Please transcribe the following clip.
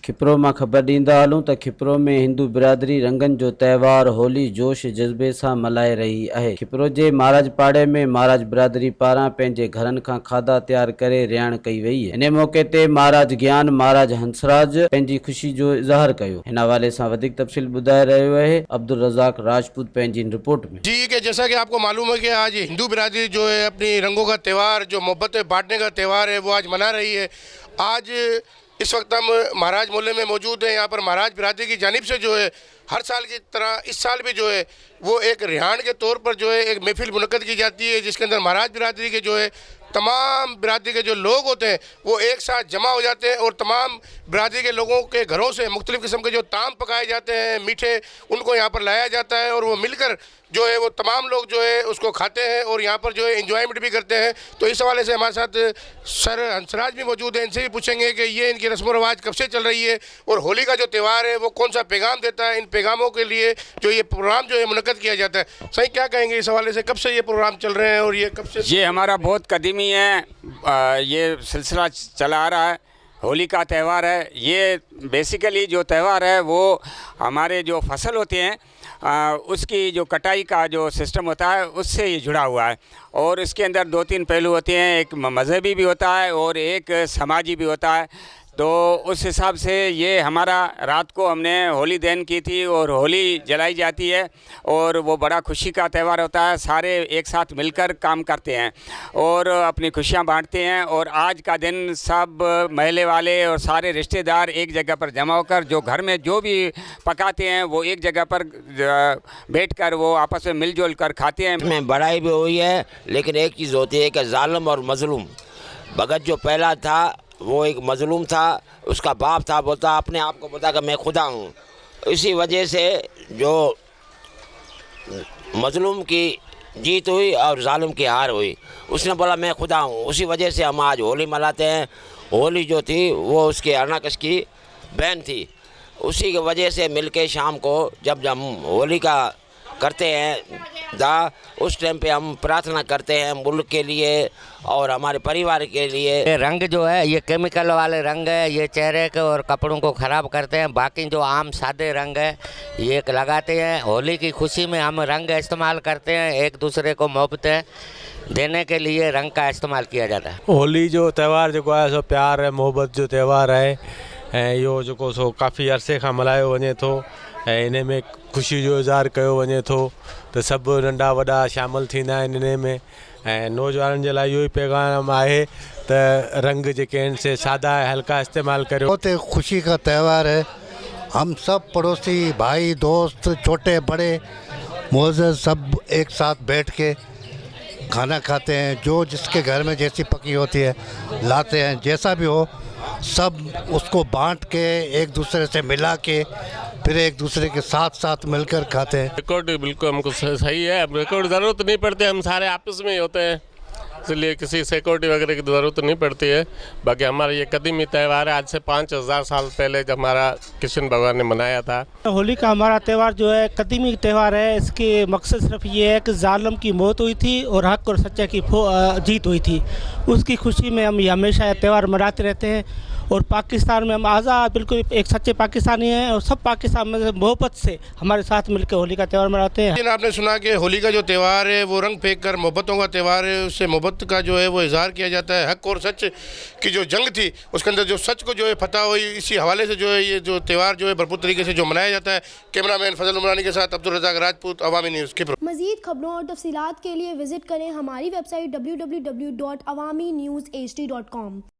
खिपरो में खबर ॾींदा हलूं त खिपरो में हिंदू बिरादरी रंगन जो त्यौहार होली जोश जज़्बे सां मल्हाए रही है। खिपरो के महाराज पाड़े में महाराज बिरादरी पारां पंहिंजे घरनि खां खाधा तैयार करे रियाण कई वई है। इन मौके ते महाराज ज्ञान महाराज हंसराज पंहिंजी खुशी जो इज़हार कयो। इन हवाले सां वधिक तफ़सील ॿुधाए रहियो है अब्दुल रज़ाक राजपूत पंहिंजी रिपोर्ट में। जी कि जैसा कि आपको मालूम है कि आज हिंदू बिरादरी जो है अपनी रंगों का त्यौहार, जो मोहब्बत बांटने का त्यौहार है, वो आज मना रही है। आज इस वक्त हम महाराज मोहल्ले में मौजूद हैं। यहाँ पर महाराज बिरादरी की जानिब से जो है हर साल की तरह इस साल भी जो है वो एक रिहान के तौर पर जो है एक महफिल मुनक्कद की जाती है, जिसके अंदर महाराज बिरादरी के जो है तमाम बिरादरी के जो लोग होते हैं वो एक साथ जमा हो जाते हैं और तमाम बिरादरी के लोगों के घरों से मुख्तलिफ़ किस्म के जो ताम पकाए जाते हैं, मीठे, उनको यहाँ पर लाया जाता है और वो मिलकर जो है वो तमाम लोग जो है उसको खाते हैं और यहाँ पर जो है इंजॉयमेंट भी करते हैं। तो इस हवाले से हमारे साथ सर हंसराज भी मौजूद हैं। इनसे भी पूछेंगे कि ये इनकी रस्म व रवाज कब से चल रही है और होली का जो त्यौहार है वो कौन सा पैगाम देता है, इन पैगामों के लिए जो ये प्रोग्राम जो है मुनक्कद किया जाता है। सही क्या कहेंगे इस हवाले से, कब से ये प्रोग्राम चल रहे हैं और ये कब से? ये हमारा बहुत कदीमी है, ये सिलसिला चला आ रहा है। होली का त्यौहार है। ये बेसिकली जो त्यौहार है वो हमारे जो फसल होते हैं उसकी जो कटाई का जो सिस्टम होता है उससे ये जुड़ा हुआ है और इसके अंदर दो तीन पहलू होते हैं, एक मज़हबी भी होता है और एक समाजी भी होता है। तो उस हिसाब से ये हमारा रात को हमने होली दहन की थी और होली जलाई जाती है और वो बड़ा खुशी का त्यौहार होता है। सारे एक साथ मिलकर काम करते हैं और अपनी खुशियां बांटते हैं और आज का दिन सब महल्ले वाले और सारे रिश्तेदार एक जगह पर जमा होकर जो घर में जो भी पकाते हैं वो एक जगह पर बैठकर वो आपस में मिलजुल कर खाते हैं। में बड़ाई भी हुई है, लेकिन एक चीज़ होती है कि जालिम और मजलूम। भगत जो पहला था वो एक मजलूम था, उसका बाप था, बोलता अपने आप को बोलता कि मैं खुदा हूँ। इसी वजह से जो मजलूम की जीत हुई और जालिम की हार हुई, उसने बोला मैं खुदा हूँ। उसी वजह से हम आज होली मनाते हैं। होली जो थी वो उसके अनाकस की बहन थी। उसी की वजह से मिलके शाम को जब हम होली का करते हैं उस टाइम पे हम प्रार्थना करते हैं मुल्क के लिए और हमारे परिवार के लिए। ये रंग जो है ये केमिकल वाले रंग है, ये चेहरे के और कपड़ों को ख़राब करते हैं। बाकी जो आम सादे रंग है ये लगाते हैं। होली की खुशी में हम रंग इस्तेमाल करते हैं, एक दूसरे को मोहब्बतें देने के लिए रंग का इस्तेमाल किया जाता है। होली जो त्यौहार जो है सो प्यार है मोहब्बत जो त्यौहार है ऐं इहो जेको सो काफ़ी अरसे खां मल्हायो वञे थो ऐं इन में ख़ुशी जो इज़हार कयो वञे थो त सभु नंढा वॾा शामिलु थींदा आहिनि इन में। ऐं नौजवाननि जे लाइ इहो ई पैगाम आहे त रंग जेके आहिनि से सादा हल्का इस्तेमालु करियो। बहुत एक खुशी का त्यौहार है। हम सब पड़ोसी भाई दोस्त छोटे बड़े मोज़ सब एक साथ बैठ के खाना खाते हैं। जो जिसके घर में जैसी पकी होती है लाते हैं, जैसा भी हो सब उसको बांट के एक दूसरे से मिला के फिर एक दूसरे के साथ मिलकर खाते हैं। रिकॉर्ड बिल्कुल हमको सही है। अब रिकॉर्ड ज़रूरत नहीं पड़ती, हम सारे आपस में ही होते हैं, इसलिए किसी सिक्योरिटी वगैरह की ज़रूरत नहीं पड़ती है। बाकी हमारा ये कदीमी त्यौहार है, आज से 5000 साल पहले जब हमारा कृष्ण भगवान ने मनाया था। होली का हमारा त्यौहार जो है कदीमी त्यौहार है। इसके मकसद सिर्फ ये है कि जालिम की मौत हुई थी और हक और सच्चे की जीत हुई थी। उसकी खुशी में हम हमेशा ये त्यौहार मनाते रहते हैं और पाकिस्तान में हम आज़ाद बिल्कुल एक सच्चे पाकिस्तानी हैं और सब पाकिस्तान में मोहब्बत से हमारे साथ मिलकर होली का त्यौहार मनाते हैं। आपने सुना कि होली का जो त्यौहार है वो रंग फेंक कर मोहब्बतों का त्यौहार है। उससे मोहब्बत का जो है वो इजहार किया जाता है। हक और सच की जो जंग थी उसके अंदर जो सच को जो है फतह हुई, इसी हवाले से जो है ये जो त्यौहार जो है भरपूर तरीके से जो मनाया जाता है। कैमरामैन फजल उमरानी के साथ अब्दुल रज़ाक राजपूत, अवामी न्यूज़ के। मज़ीद खबरों और तफसीलात के लिए विजिट करें हमारी वेबसाइट www.awamiNewsHD.com।